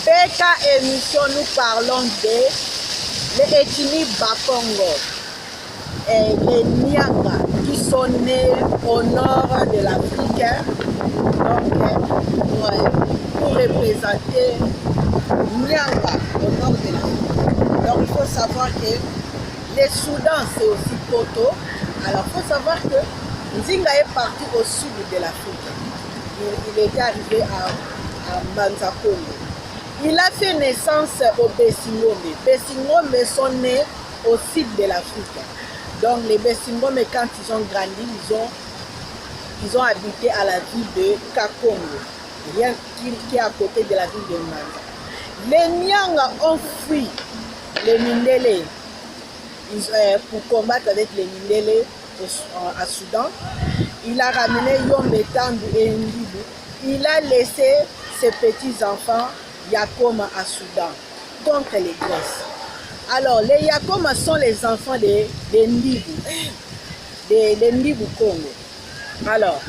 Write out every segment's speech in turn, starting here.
BK émission, nous parlons de l'ethnie Bakongo et les Nyanga qui sont nés au nord de l'Afrique, pour représenter Nyanga au nord de l'Afrique. Donc il faut savoir que le Soudan c'est aussi Poto. Alors il faut savoir que Nzinga est parti au sud de l'Afrique. Il était arrivé à Manzakongo. Il a fait naissance au Bessingome. Bessingome sont nés au sud de l'Afrique. Donc les Bessingome, quand ils ont grandi, ils ont habité à la ville de Kakongo, qui est à côté de la ville de Manza. Les Nyanga ont fui les Mindélé pour combattre avec les Mindélé à Soudan. Il a ramené Yombe Tandu et Ndibu. Il a laissé ses petits-enfants Yakoma à Soudan contre les Grèces. Alors, les Yakoma sont les enfants de Ndibu, de Ndibu Congo. Alors,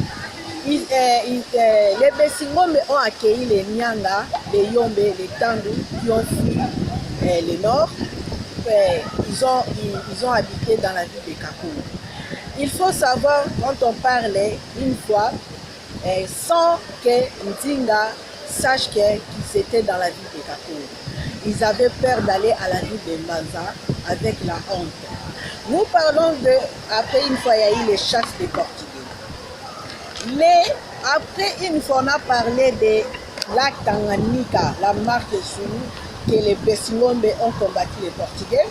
les Bessingome ont accueilli les Nyanga, les Yombe, les Tandu qui ont fui le nord. Ils ont habité dans la ville de Kakongo. Il faut savoir, quand on parlait une fois, sans que Nzinga sache qu'ils étaient dans la ville de Kakongo. Ils avaient peur d'aller à la ville de Manza avec la honte. Nous parlons après une fois, il y a eu les chasses des Portugais. Après une fois, on a parlé de la Tanganyika, la marque Zulu, que les Bessingombe ont combattu les Portugais.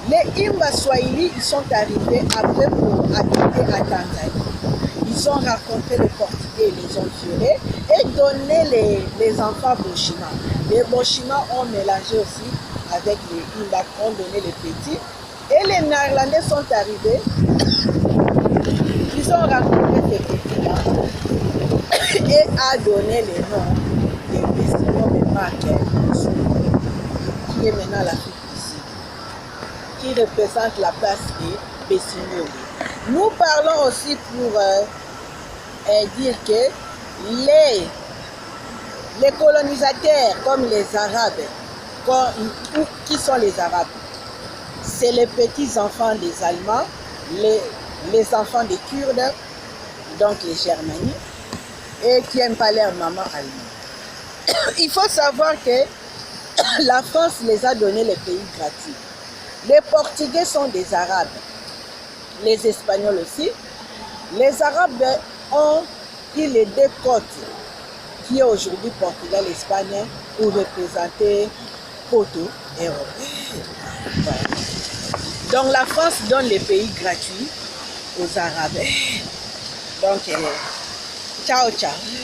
Les Imba Swahili, ils sont arrivés après pour habiter à Tanzanie. Ils ont rencontré les Portugais, ils les ont violés et donné les enfants Boshima. Les Boshima ont mélangé aussi avec les Imba, ont donné les petits. Et les Néerlandais sont arrivés, ils ont rencontré ces petits-là et a donné les noms des Bessingombe marqués, qui est maintenant l'Afrique du Sud, qui représente la place des Bessingombe. Nous parlons aussi pour dire que les colonisateurs comme les Arabes, qui sont les Arabes? C'est les petits-enfants des Allemands, les enfants des Kurdes, donc les Germaniques, et qui n'aiment pas leur maman allemande. Il faut savoir que la France les a donné les pays gratuits. Les Portugais sont des Arabes, les Espagnols aussi. Les Arabes ont pris les deux côtes, qui est aujourd'hui Portugal, Espagne, pour représenter Poto et Europe. Voilà. Donc la France donne les pays gratuits aux Arabes. Donc, ciao, ciao.